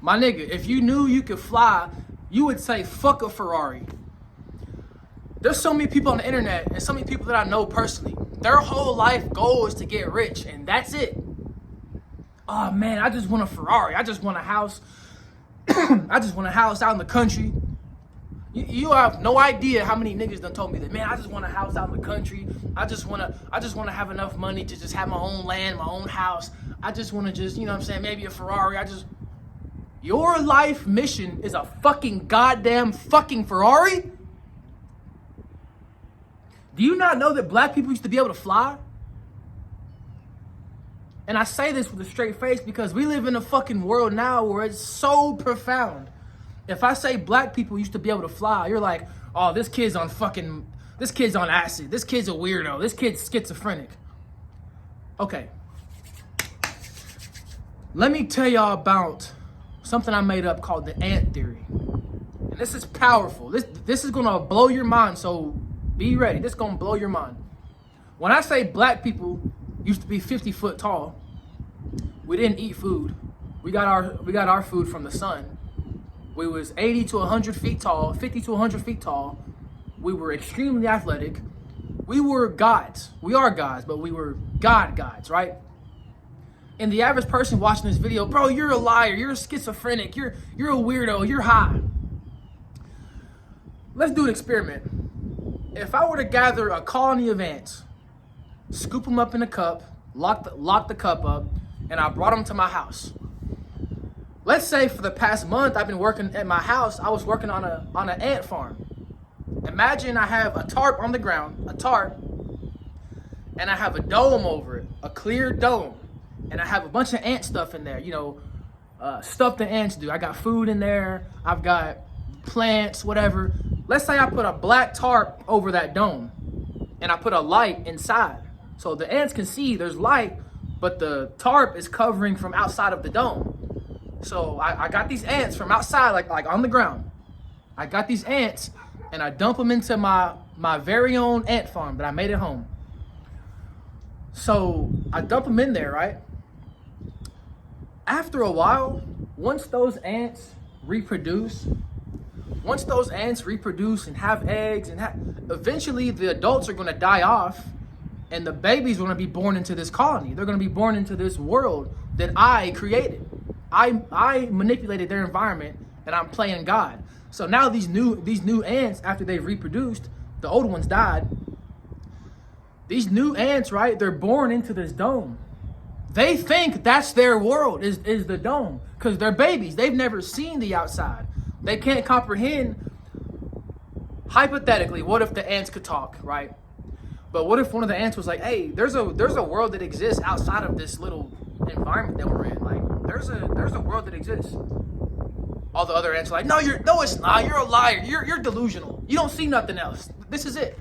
My nigga, if you knew you could fly, you would say, fuck a Ferrari. There's so many people on the internet and so many people that I know personally. Their whole life goal is to get rich, and that's it. Oh man, I just want a Ferrari. I just want a house. I just want a house out in the country. You have no idea how many niggas done told me that. Man, I just want a house out in the country. I just wanna have enough money to just have my own land, my own house. I just wanna just, you know what I'm saying, maybe a Ferrari. Your life mission is a fucking goddamn fucking Ferrari? Do you not know that black people used to be able to fly? And I say this with a straight face because we live in a fucking world now where it's so profound. If I say black people used to be able to fly, you're like, oh, this kid's on acid. This kid's a weirdo. This kid's schizophrenic. Okay. Let me tell y'all about something I made up called the ant theory. And this is powerful. This is gonna blow your mind, so be ready. This is gonna blow your mind. When I say black people used to be 50 foot tall, we didn't eat food. We got our food from the sun. We was 80 to 100 feet tall, 50 to 100 feet tall. We were extremely athletic. We were gods. We are gods, but we were gods, right? And the average person watching this video, bro, you're a liar, you're a schizophrenic, you're a weirdo, you're high. Let's do an experiment. If I were to gather a colony of ants, scoop them up in a cup, lock the cup up, and I brought them to my house. Let's say for the past month I've been working at my house, I was working on an ant farm. Imagine I have a tarp on the ground, and I have a dome over it, a clear dome. And I have a bunch of ant stuff in there, stuff the ants do. I got food in there, I've got plants, whatever. Let's say I put a black tarp over that dome and I put a light inside. So the ants can see there's light, but the tarp is covering from outside of the dome. So I got these ants from outside, like on the ground. I got these ants and I dump them into my very own ant farm that I made at home. So I dump them in there, right? After a while, once those ants reproduce and have eggs eventually the adults are gonna die off and the babies are gonna be born into this colony. They're gonna be born into this world that I created. I manipulated their environment and I'm playing God. So now these new ants, after they've reproduced, the old ones died. These new ants, right, they're born into this dome. They think that's their world, is the dome, because they're babies. They've never seen the outside. They can't comprehend, hypothetically, what if the ants could talk, right? But what if one of the ants was like, hey, there's a world that exists outside of this little environment that we're in. Like, there's a world that exists. All the other ants are like, no, it's not. You're a liar. You're delusional. You don't see nothing else. This is it.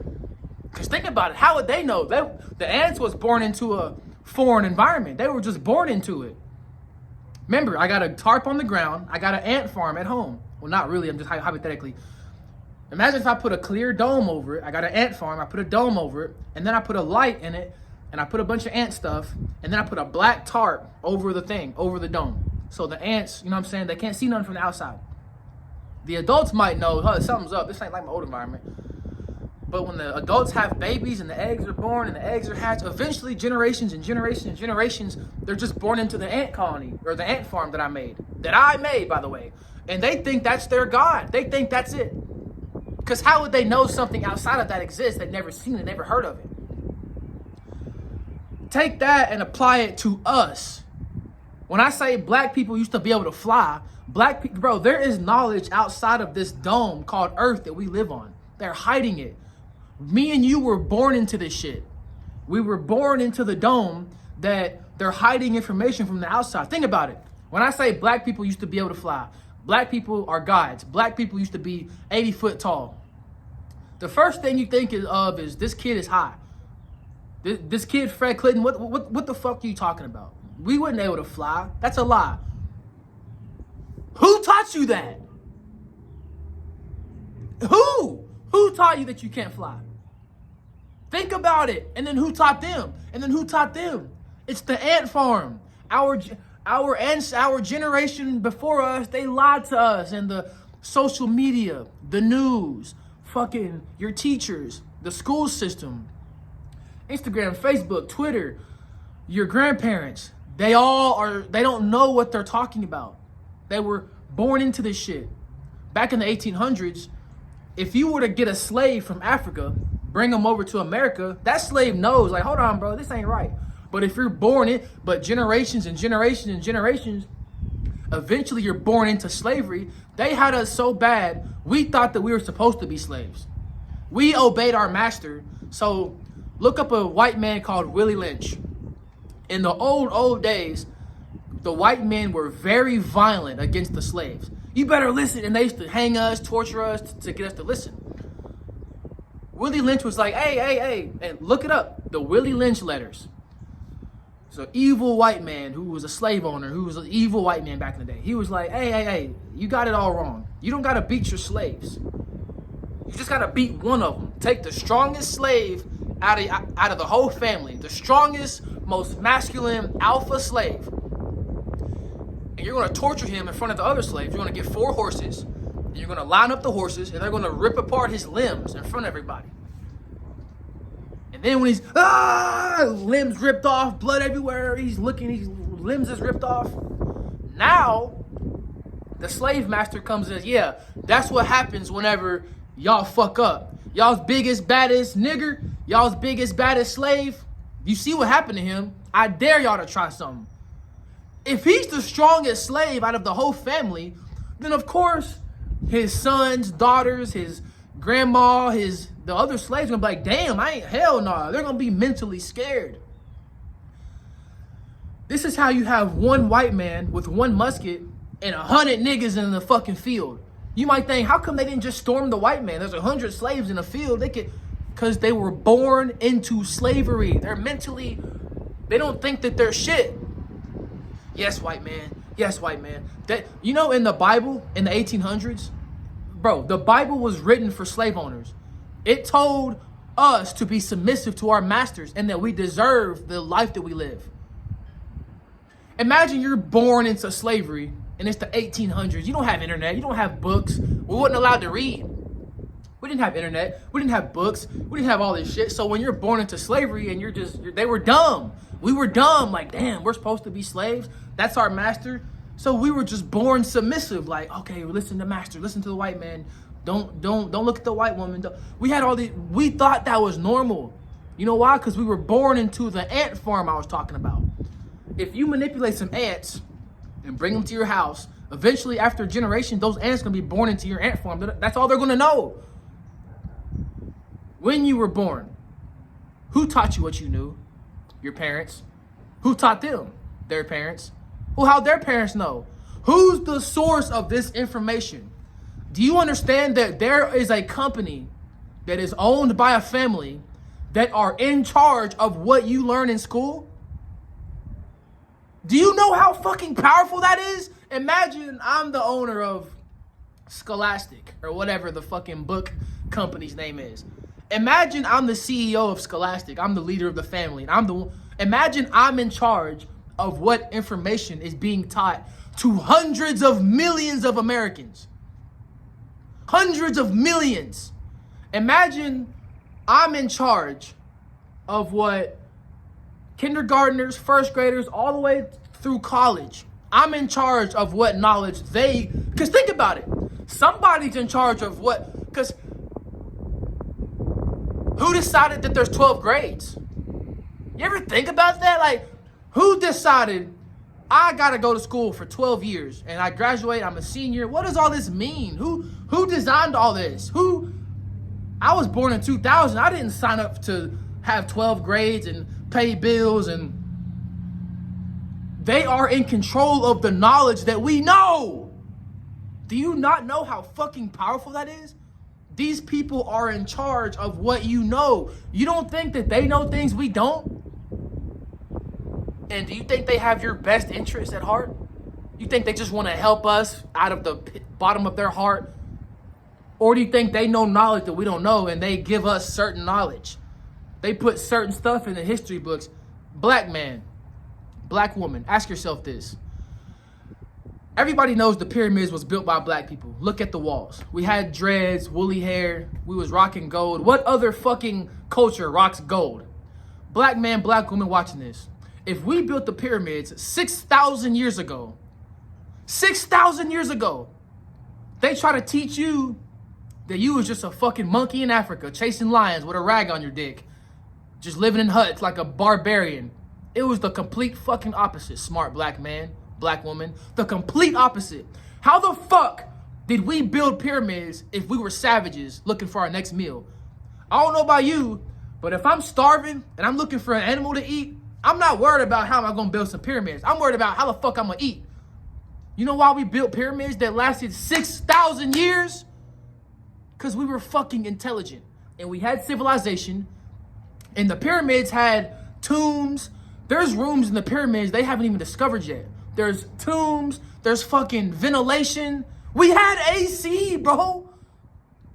Because think about it. How would they know? The ants was born into a foreign environment. They were just born into it. Remember, I got a tarp on the ground. I got an ant farm at home. Well, not really. I'm just hypothetically. Imagine if I put a clear dome over it. I got an ant farm. I put a dome over it. And then I put a light in it. And I put a bunch of ant stuff. And then I put a black tarp over the dome. So the ants, you know what I'm saying, they can't see nothing from the outside. The adults might know, something's up. This ain't like my old environment. But when the adults have babies and the eggs are born and the eggs are hatched, eventually generations and generations and generations, they're just born into the ant colony or the ant farm that I made, by the way. And they think that's their God. They think that's it. Because how would they know something outside of that exists? They've never seen it, never heard of it. Take that and apply it to us. When I say black people used to be able to fly, black people, bro, there is knowledge outside of this dome called Earth that we live on. They're hiding it. Me and you were born into this shit. We were born into the dome that they're hiding information from the outside. Think about it. When I say black people used to be able to fly, black people are gods. Black people used to be 80 foot tall. The first thing you think of is this kid is high. This kid, Fred Clintonn, what the fuck are you talking about? We weren't able to fly. That's a lie. Who taught you that? Who taught you that you can't fly? Think about it. And then who taught them? And then who taught them? It's the ant farm. Our generation before us, they lied to us, and the social media, the news, fucking your teachers, the school system, Instagram, Facebook, Twitter, your grandparents, they don't know what they're talking about. They were born into this shit. Back in the 1800s, if you were to get a slave from Africa, bring him over to America, that slave knows, like, hold on, bro, this ain't right. But if you're born in, but generations and generations and generations, eventually you're born into slavery. They had us so bad, we thought that we were supposed to be slaves. We obeyed our master. So look up a white man called Willie Lynch. In the old days, the white men were very violent against the slaves. You better listen. And they used to hang us, torture us to get us to listen. Willie Lynch was like, hey, and look it up. The Willie Lynch letters. It's an evil white man who was a slave owner, who was an evil white man back in the day. He was like, hey, you got it all wrong. You don't got to beat your slaves. You just got to beat one of them. Take the strongest slave out of the whole family, the strongest, most masculine alpha slave. And you're going to torture him in front of the other slaves. You're going to get 4 horses, and you're going to line up the horses, and they're going to rip apart his limbs in front of everybody. And then when he's, limbs ripped off, blood everywhere, he's looking, his limbs is ripped off. Now, the slave master comes and says, yeah, that's what happens whenever y'all fuck up. Y'all's biggest, baddest nigger, y'all's biggest, baddest slave, you see what happened to him? I dare y'all to try something. If he's the strongest slave out of the whole family, then of course, his sons, daughters, his grandma, the other slaves gonna be like, damn, hell no. They're gonna be mentally scared. This is how you have one white man with one musket and 100 niggas in the fucking field. You might think, how come they didn't just storm the white man? There's 100 slaves in the field. Because they were born into slavery. They don't think that they're shit. Yes, white man. Yes, white man. In the Bible, in the 1800s, bro, the Bible was written for slave owners. It told us to be submissive to our masters and that we deserve the life that we live. Imagine you're born into slavery and it's the 1800s. You don't have internet. You don't have books. We weren't allowed to read. We didn't have internet. We didn't have books. We didn't have all this shit. So when you're born into slavery and they were dumb. We were dumb. Like, damn, we're supposed to be slaves. That's our master. So we were just born submissive. Like, okay, listen to master. Listen to the white man. Don't look at the white woman. We thought that was normal. You know why? Because we were born into the ant farm I was talking about. If you manipulate some ants and bring them to your house, eventually after a generation, those ants going to be born into your ant farm. That's all they're going to know. When you were born, who taught you what you knew? Your parents. Who taught them? Their parents. Well, how'd their parents know? Who's the source of this information? Do you understand that there is a company that is owned by a family that are in charge of what you learn in school? Do you know how fucking powerful that is? Imagine I'm the owner of Scholastic or whatever the fucking book company's name is. Imagine I'm the CEO of Scholastic. I'm the leader of the family. Imagine I'm in charge of what information is being taught to hundreds of millions of Americans. Hundreds of millions. Imagine I'm in charge of what kindergartners, first graders, all the way through college. I'm in charge of what knowledge because think about it. Somebody's in charge of because who decided that there's 12 grades? You ever think about that? Like, who decided I gotta go to school for 12 years and I graduate, I'm a senior? What does all this mean? Who designed all this? I was born in 2000. I didn't sign up to have 12 grades and pay bills, and they are in control of the knowledge that we know. Do you not know how fucking powerful that is? These people are in charge of what you know. You don't think that they know things we don't? And do you think they have your best interests at heart? You think they just want to help us out of the bottom of their heart? Or do you think they know knowledge that we don't know and they give us certain knowledge? They put certain stuff in the history books. Black man, black woman, ask yourself this. Everybody knows the pyramids was built by black people. Look at the walls. We had dreads, woolly hair. We was rocking gold. What other fucking culture rocks gold? Black man, black woman watching this. If we built the pyramids 6,000 years ago, 6,000 years ago, they try to teach you that you was just a fucking monkey in Africa chasing lions with a rag on your dick, just living in huts like a barbarian. It was the complete fucking opposite, smart black man, black woman. The complete opposite. How the fuck did we build pyramids if we were savages looking for our next meal? I don't know about you, but if I'm starving and I'm looking for an animal to eat, I'm not worried about how am I gonna build some pyramids. I'm worried about how the fuck I'm gonna eat. You know why we built pyramids that lasted 6,000 years? Because we were fucking intelligent and we had civilization, and the pyramids had tombs. There's rooms in the pyramids they haven't even discovered yet. There's tombs, there's fucking ventilation. We had AC, bro.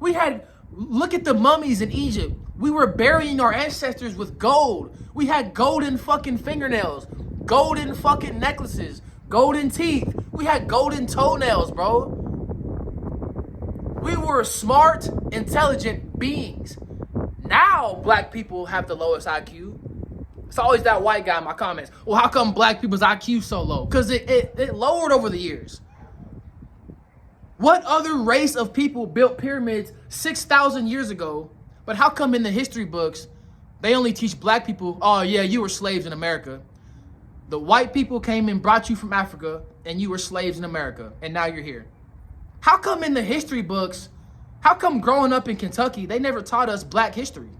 Look at the mummies in Egypt. We were burying our ancestors with gold. We had golden fucking fingernails, golden fucking necklaces, golden teeth. We had golden toenails, bro. We were smart, intelligent beings. Now black people have the lowest IQ. It's always that white guy in my comments. Well, how come black people's IQ so low? Because it lowered over the years. What other race of people built pyramids 6,000 years ago, but how come in the history books they only teach black people, oh yeah, you were slaves in America. The white people came and brought you from Africa and you were slaves in America and now you're here. How come in the history books, how come growing up in Kentucky, they never taught us black history?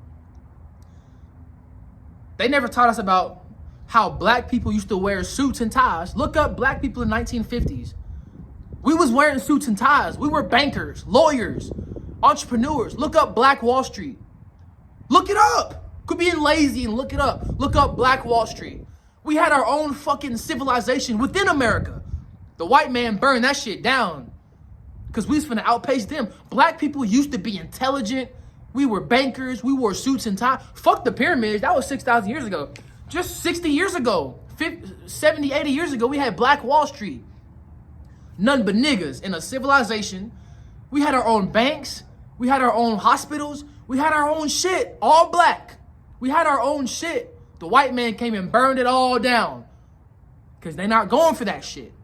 They never taught us about how black people used to wear suits and ties. Look up black people in the 1950s. We was wearing suits and ties. We were bankers, lawyers, entrepreneurs. Look up Black Wall Street. Look it up. Quit being lazy and look it up. Look up Black Wall Street. We had our own fucking civilization within America. The white man burned that shit down because we was finna outpace them. Black people used to be intelligent. We were bankers. We wore suits and ties. Fuck the pyramids. That was 6,000 years ago. Just 60 years ago, 50, 70, 80 years ago, we had Black Wall Street. None but niggas in a civilization. We had our own banks. We had our own hospitals. We had our own shit. All black. We had our own shit. The white man came and burned it all down because they're not going for that shit.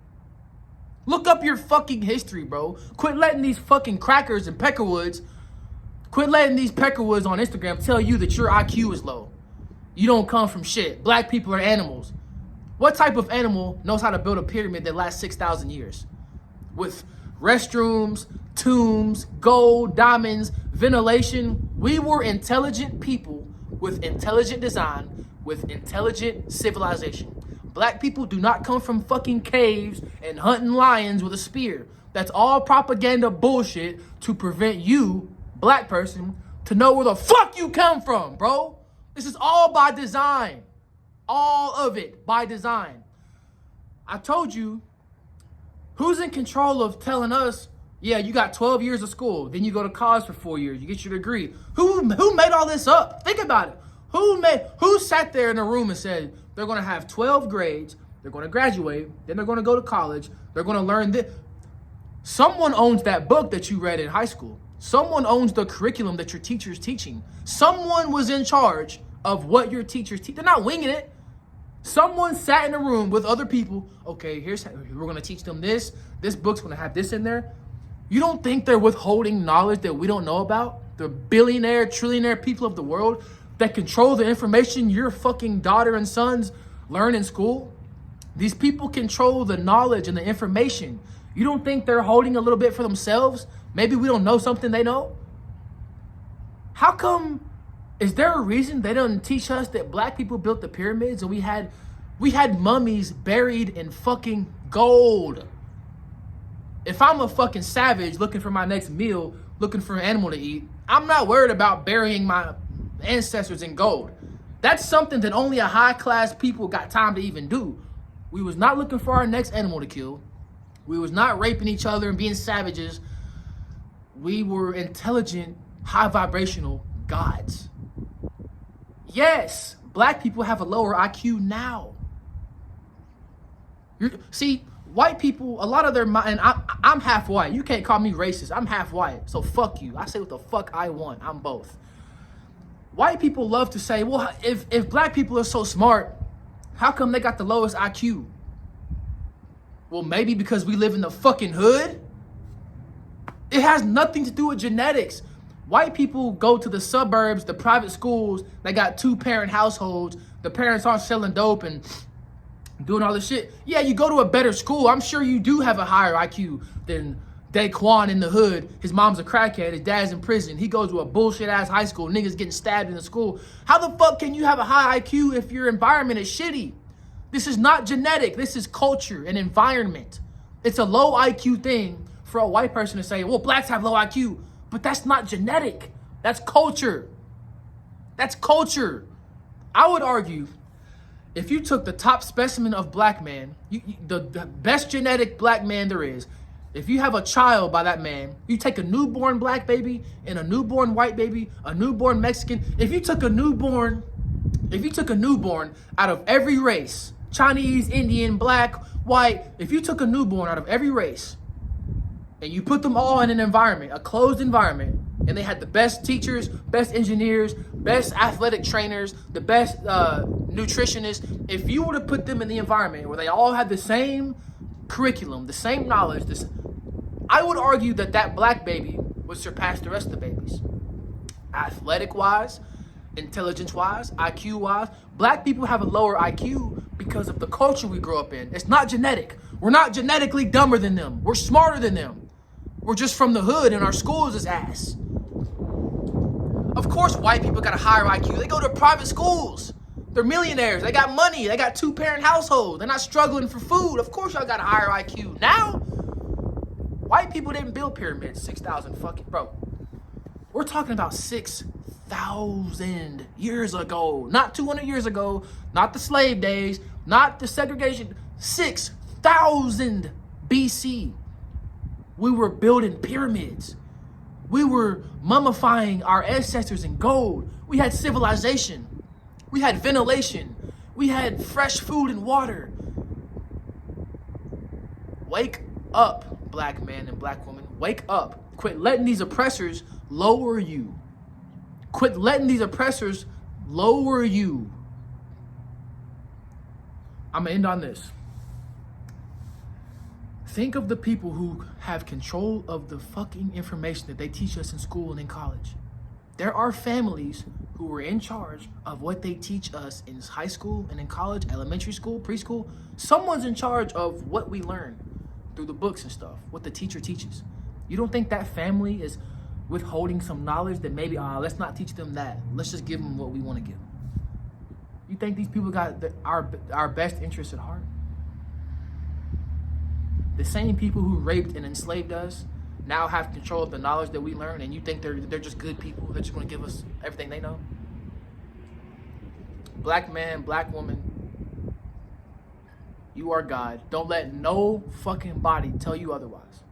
Look up your fucking history, bro. Quit letting these fucking crackers and peckerwoods, quit letting these peckerwoods on Instagram tell you that your IQ is low. You don't come from shit. Black people are animals. What type of animal knows how to build a pyramid that lasts 6,000 years? With restrooms, tombs, gold, diamonds, ventilation. We were intelligent people with intelligent design, with intelligent civilization. Black people do not come from fucking caves and hunting lions with a spear. That's all propaganda bullshit to prevent you, black person, to know where the fuck you come from, bro. This is all by design. All of it by design. I told you, who's in control of telling us, yeah, you got 12 years of school, then you go to college for 4 years, you get your degree. Who made all this up? Think about it. Who sat there in a room and said, they're going to have 12 grades, they're going to graduate, then they're going to go to college, they're going to learn this. Someone owns that book that you read in high school. Someone owns the curriculum that your teacher's teaching. Someone was in charge of what your teacher's teaching. They're not winging it. Someone sat in a room with other people. Okay, we're going to teach them this. This book's going to have this in there. You don't think they're withholding knowledge that we don't know about? The billionaire, trillionaire people of the world that control the information your fucking daughter and sons learn in school? These people control the knowledge and the information. You don't think they're holding a little bit for themselves? Maybe we don't know something they know? How come, is there a reason they don't teach us that black people built the pyramids and we had mummies buried in fucking gold? If I'm a fucking savage looking for my next meal, looking for an animal to eat, I'm not worried about burying my ancestors in gold. That's something that only a high class people got time to even do. We was not looking for our next animal to kill. We was not raping each other and being savages. We were intelligent, high vibrational gods. Yes, black people have a lower IQ now. See, white people, a lot of their mind, and I'm half white. You can't call me racist. I'm half white. So fuck you. I say what the fuck I want. I'm both. White people love to say, well, if black people are so smart, how come they got the lowest IQ? Well, maybe because we live in the fucking hood. It has nothing to do with genetics. White people go to the suburbs, the private schools. They got 2-parent households. The parents aren't selling dope and doing all this shit. Yeah, you go to a better school. I'm sure you do have a higher IQ than Daquan in the hood. His mom's a crackhead. His dad's in prison. He goes to a bullshit ass high school. Niggas getting stabbed in the school. How the fuck can you have a high IQ if your environment is shitty? This is not genetic. This is culture and environment. It's a low IQ thing for a white person to say, well, blacks have low IQ. But that's not genetic. That's culture. That's culture. I would argue if you took the top specimen of black man, the best genetic black man there is, if you have a child by that man, you take a newborn black baby and a newborn white baby, a newborn Mexican. If you took a newborn out of every race, Chinese, Indian, black, white, if you took a newborn out of every race and you put them all in an environment, a closed environment, and they had the best teachers, best engineers, best athletic trainers, the best nutritionists, if you were to put them in the environment where they all had the same curriculum, the same knowledge, I would argue that black baby would surpass the rest of the babies. Athletic-wise, intelligence-wise, IQ-wise, black people have a lower IQ because of the culture we grow up in. It's not genetic. We're not genetically dumber than them. We're smarter than them. We're just from the hood and our schools is ass. Of course white people got a higher IQ. They go to private schools. They're millionaires. They got money. They got 2-parent households. They're not struggling for food. Of course y'all got a higher IQ. Now, white people didn't build pyramids 6,000 fucking, bro. We're talking about 6,000 years ago. Not 200 years ago. Not the slave days. Not the segregation. 6,000 BC. We were building pyramids. We were mummifying our ancestors in gold. We had civilization. We had ventilation. We had fresh food and water. Wake up, black man and black woman. Wake up. Quit letting these oppressors lower you. Quit letting these oppressors lower you. I'm going to end on this. Think of the people who have control of the fucking information that they teach us in school and in college. There are families who are in charge of what they teach us in high school and in college, elementary school, preschool. Someone's in charge of what we learn through the books and stuff, what the teacher teaches. You don't think that family is withholding some knowledge that maybe, let's not teach them that. Let's just give them what we want to give them. You think these people got our best interests at heart? The same people who raped and enslaved us now have control of the knowledge that we learn, and you think they're just good people. They're just going to give us everything they know. Black man, black woman, you are God. Don't let no fucking body tell you otherwise.